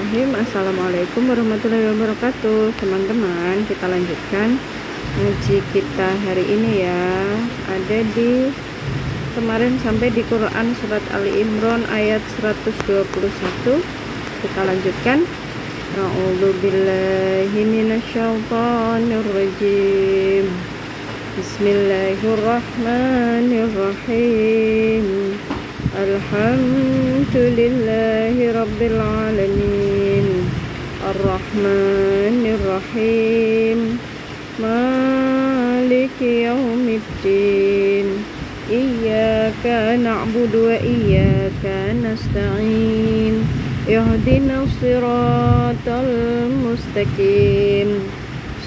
Bismillahirrahmanirrahim. Assalamualaikum warahmatullahi wabarakatuh. Teman-teman, kita lanjutkan ngaji kita hari ini ya. Ada di kemarin sampai di Quran surat Ali Imran ayat 121. Kita lanjutkan. A'udzubillahi minasyaitonirrajim. Bismillahirrahmanirrahim. Alhamdulillahi rabbil alamin. Ar-Rahmanir-Rahim. Maliki yaumiddin. Iyyaka na'budu wa iyyaka nasta'in. Ihdinas siratal mustaqim.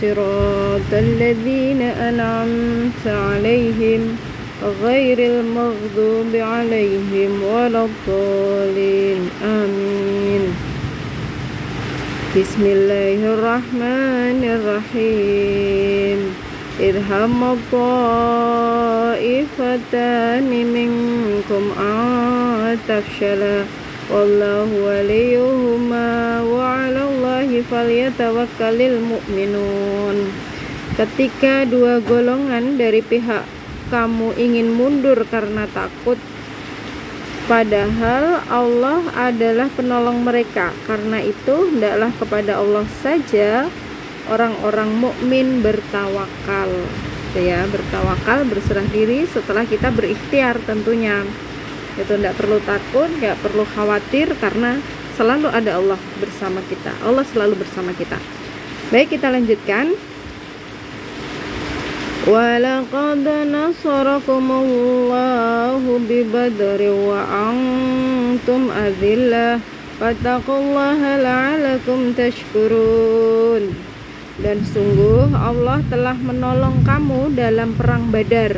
Siratal ladzina an'amta 'alaihim ghairil maghdubi 'alaihim waladdallin. Amin. Bismillahirrahmanirrahim. Idhamma ta'ifatani minkum atafshala wallahu waliyuhuma wa 'alallahi falyatawakkalul mu'minun. Ketika dua golongan dari pihak kamu ingin mundur karena takut, padahal Allah adalah penolong mereka. Karena itu hendaklah kepada Allah saja orang-orang mukmin bertawakal. Ya, bertawakal, berserah diri setelah kita berikhtiar tentunya. Itu tidak perlu takut, tidak perlu khawatir, karena selalu ada Allah bersama kita. Allah selalu bersama kita. Baik, kita lanjutkan. وَلَقَدْ نَصَرَكُمُ اللَّهُ بِبَدْرٍ وَأَنْتُمْ أَذِلَّةٌ فَاتَّقُوا اللَّهَ لَعَلَّكُمْ تَشْكُرُونَ. Dan sungguh Allah telah menolong kamu dalam perang Badar,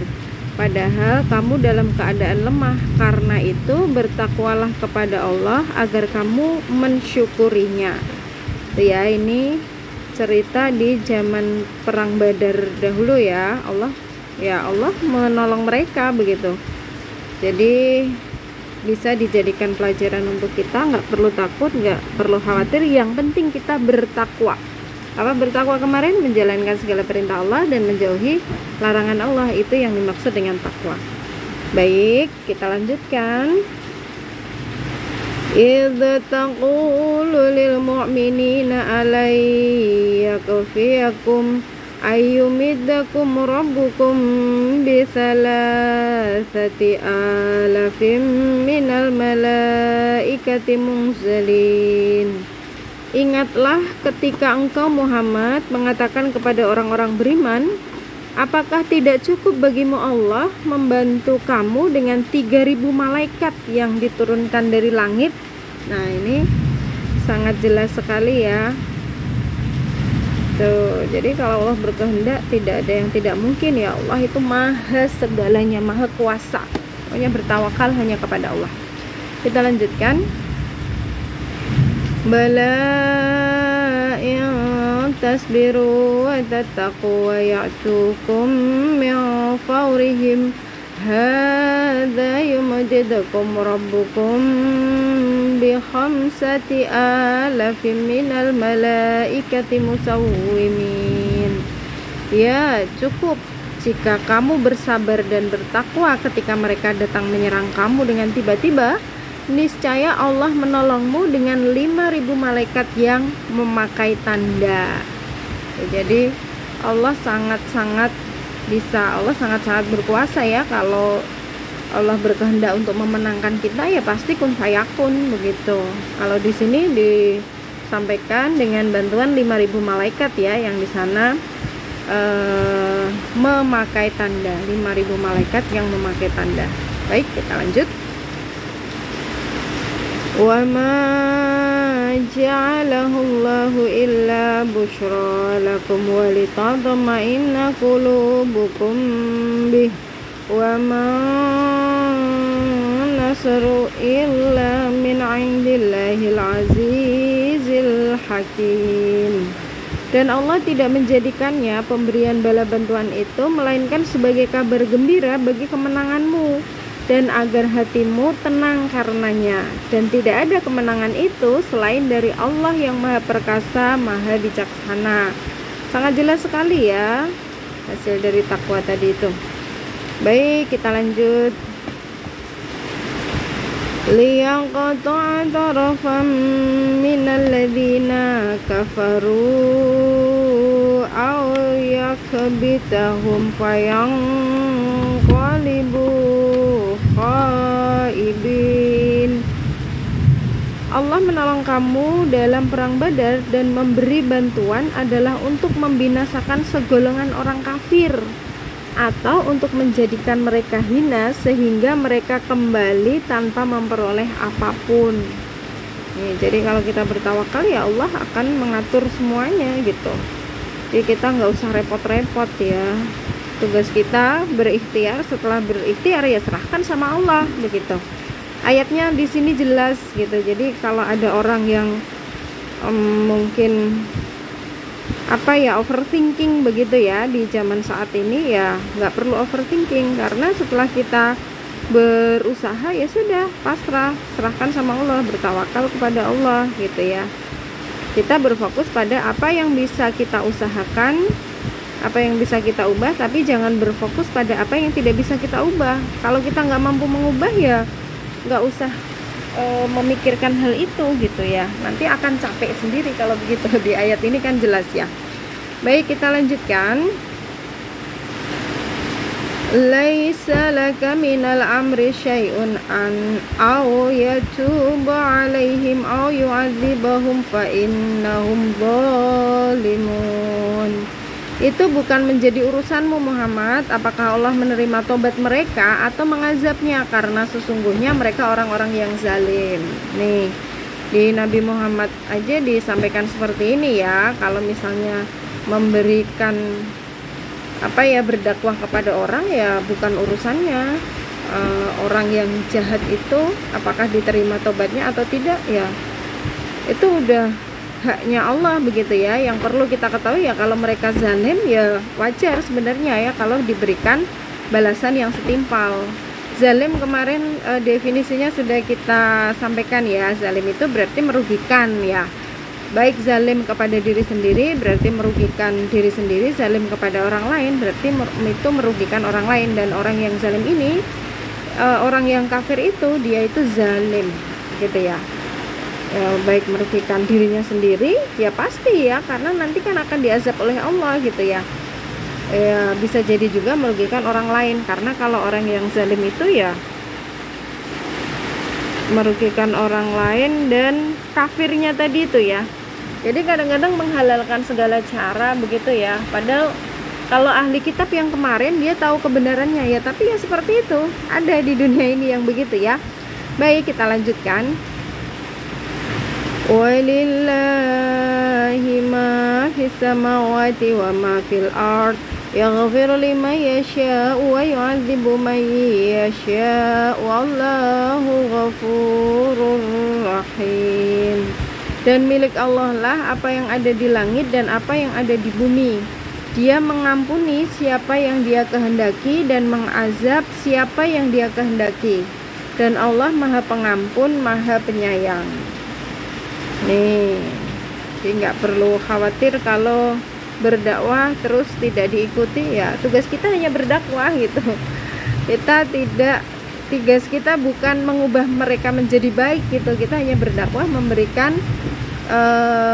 padahal kamu dalam keadaan lemah. Karena itu bertakwalah kepada Allah agar kamu mensyukurinya. Ya, ini cerita di zaman perang Badar dahulu ya. Allah menolong mereka begitu. Jadi bisa dijadikan pelajaran untuk kita, nggak perlu takut, nggak perlu khawatir. Yang penting kita bertakwa. Apa bertakwa kemarin? Menjalankan segala perintah Allah dan menjauhi larangan Allah. Itu yang dimaksud dengan takwa. Baik, kita lanjutkan. إِذْ تَقُولُ لِلْمُؤْمِنِينَ أَلَنْ يَكْفِيَكُمْ أَنْ يُمِدَّكُمْ رَبُّكُمْ بِثَلَاثَةِ آلَافٍ مِنَ الْمَلَائِكَةِ مُنْزَلِينَ. Ingatlah ketika engkau Muhammad mengatakan kepada orang-orang beriman, apakah tidak cukup bagimu Allah membantu kamu dengan 3.000 malaikat yang diturunkan dari langit? Nah, ini sangat jelas sekali ya. Tuh, jadi kalau Allah berkehendak tidak ada yang tidak mungkin ya. Allah itu maha segalanya, maha kuasa. Pokoknya bertawakal hanya kepada Allah. Kita lanjutkan. Bala tasbiru wa tattaqu wa ya'tukum min fawrihim hadza yumdidukum rabbukum bi khamsati alafin minal malaikati musawwimin. Ya, cukup jika kamu bersabar dan bertakwa ketika mereka datang menyerang kamu dengan tiba-tiba. Niscaya Allah menolongmu dengan 5.000 malaikat yang memakai tanda. Jadi Allah sangat-sangat bisa, Allah sangat-sangat berkuasa ya. Kalau Allah berkehendak untuk memenangkan kita, ya pasti kun fayakun begitu. Kalau di sini disampaikan dengan bantuan 5.000 malaikat ya, yang di sana memakai tanda. 5.000 malaikat yang memakai tanda. Baik, kita lanjut. وَمَا جَعَلَهُ اللَّهُ إِلَّا بُشْرَى لَكُمْ وَلِتَطْمَئِنَّ قُلُوبُكُمْ بِهِ وَمَا النَّصْرُ إِلَّا مِنْ عِنْدِ اللَّهِ الْعَزِيزِ الْحَكِيمِ. Dan Allah tidak menjadikannya pemberian bala bantuan itu melainkan sebagai kabar gembira bagi kemenanganmu. dan agar hatimu tenang karenanya. Dan tidak ada kemenangan itu selain dari Allah yang Maha Perkasa, Maha Bijaksana. Sangat jelas sekali ya hasil dari takwa tadi itu. Baik, kita lanjut. Liyaqta'a tarafan minal ladzina kafaru aw yakbitahum fayanqalibu khaibin. Allah menolong kamu dalam perang Badar dan memberi bantuan adalah untuk membinasakan segolongan orang kafir atau untuk menjadikan mereka hina sehingga mereka kembali tanpa memperoleh apapun. Nih, jadi kalau kita bertawakal ya Allah akan mengatur semuanya gitu. Jadi kita nggak usah repot-repot ya. Tugas kita berikhtiar, setelah berikhtiar ya serahkan sama Allah begitu. Ayatnya di sini jelas gitu. Jadi kalau ada orang yang mungkin overthinking begitu ya di zaman saat ini, ya nggak perlu overthinking, karena setelah kita berusaha ya sudah pasrah, serahkan sama Allah, bertawakal kepada Allah gitu ya. Kita berfokus pada apa yang bisa kita usahakan, apa yang bisa kita ubah, tapi jangan berfokus pada apa yang tidak bisa kita ubah. Kalau kita nggak mampu mengubah ya nggak usah memikirkan hal itu gitu ya, nanti akan capek sendiri kalau begitu. Di ayat ini kan jelas ya. Baik, kita lanjutkan. Laisa laka minal amri syai'un an aw yatuba alaihim aw yu'adzibahum fa innahum zalimun. Itu bukan menjadi urusanmu Muhammad, apakah Allah menerima tobat mereka atau mengazabnya, karena sesungguhnya mereka orang-orang yang zalim. Nih, di Nabi Muhammad aja disampaikan seperti ini ya. Kalau misalnya memberikan berdakwah kepada orang ya bukan urusannya. Orang yang jahat itu apakah diterima tobatnya atau tidak ya itu udah haknya Allah begitu ya. Yang perlu kita ketahui ya, kalau mereka zalim ya wajar sebenarnya ya kalau diberikan balasan yang setimpal. Zalim kemarin definisinya sudah kita sampaikan ya. Zalim itu berarti merugikan ya. Baik zalim kepada diri sendiri berarti merugikan diri sendiri, zalim kepada orang lain berarti itu merugikan orang lain. Dan orang yang zalim ini, orang yang kafir itu, dia itu zalim gitu ya. Baik merugikan dirinya sendiri ya pasti ya, karena nanti kan akan diazab oleh Allah gitu ya. Bisa jadi juga merugikan orang lain, karena kalau orang yang zalim itu ya merugikan orang lain dan kafirnya tadi itu ya. Jadi kadang-kadang menghalalkan segala cara begitu ya, padahal kalau ahli kitab yang kemarin dia tahu kebenarannya ya, tapi ya seperti itu ada di dunia ini yang begitu ya. Baik, kita lanjutkan. Walillahi ma fis samawati wa ma fil ard yaghfiru liman yasha'u wa yu'adzibu man yasha'u wallahu ghafurur rahim. Dan milik Allah lah apa yang ada di langit dan apa yang ada di bumi. Dia mengampuni siapa yang Dia kehendaki dan mengazab siapa yang Dia kehendaki. Dan Allah Maha Pengampun, Maha Penyayang. Nih, jadi nggak perlu khawatir kalau berdakwah terus tidak diikuti ya. Tugas kita hanya berdakwah gitu. Tugas kita bukan mengubah mereka menjadi baik gitu. Kita hanya berdakwah, memberikan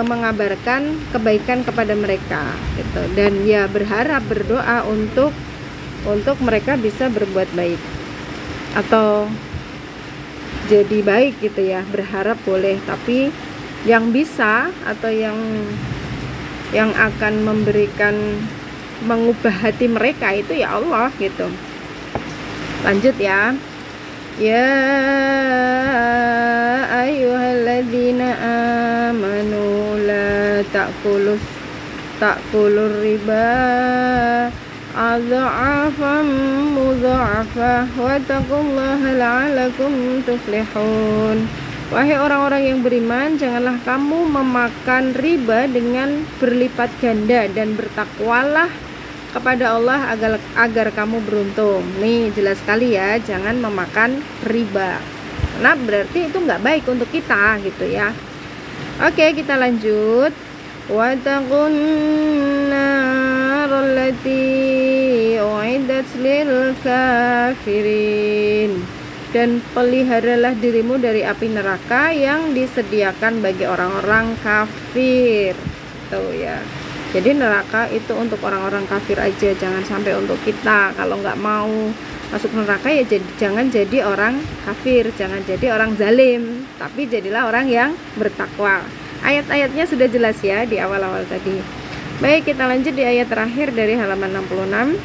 mengabarkan kebaikan kepada mereka gitu. Dan ya berharap, berdoa untuk mereka bisa berbuat baik atau jadi baik gitu ya. Berharap boleh, tapi yang bisa atau yang akan mengubah hati mereka itu ya Allah gitu. Lanjut ya. Ya ayyuhalladzina amanu la ta'kulur riba adha'afan mudha'afah wa taqullaha la'alakum tuflihun. Wahai orang-orang yang beriman, janganlah kamu memakan riba dengan berlipat ganda, dan bertakwalah kepada Allah agar kamu beruntung. Nih jelas sekali ya, jangan memakan riba. Karena berarti itu nggak baik untuk kita gitu ya. Oke, kita lanjut. Wattaqun narallati u'iddat lil kafirin. Dan peliharalah dirimu dari api neraka yang disediakan bagi orang-orang kafir. Tuh ya. Jadi neraka itu untuk orang-orang kafir aja, jangan sampai untuk kita. Kalau nggak mau masuk neraka ya jangan jadi orang kafir, jangan jadi orang zalim, tapi jadilah orang yang bertakwa. Ayat-ayatnya sudah jelas ya di awal-awal tadi. Baik, kita lanjut di ayat terakhir dari halaman 66.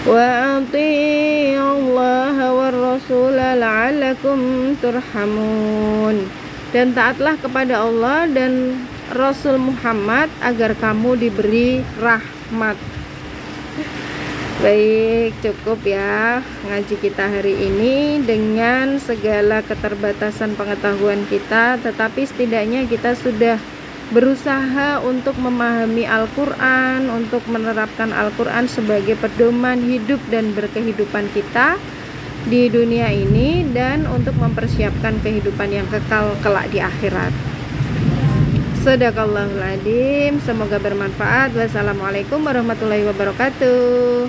Wa ati'ullaha war rasula la'allakum turhamun. Dan taatlah kepada Allah dan Rasul Muhammad agar kamu diberi rahmat. Baik, cukup ya ngaji kita hari ini dengan segala keterbatasan pengetahuan kita, tetapi setidaknya kita sudah berusaha untuk memahami Al-Quran, untuk menerapkan Al-Quran sebagai pedoman hidup dan berkehidupan kita di dunia ini, dan untuk mempersiapkan kehidupan yang kekal kelak di akhirat. Shadaqallahul adzim. Semoga bermanfaat. Wassalamualaikum warahmatullahi wabarakatuh.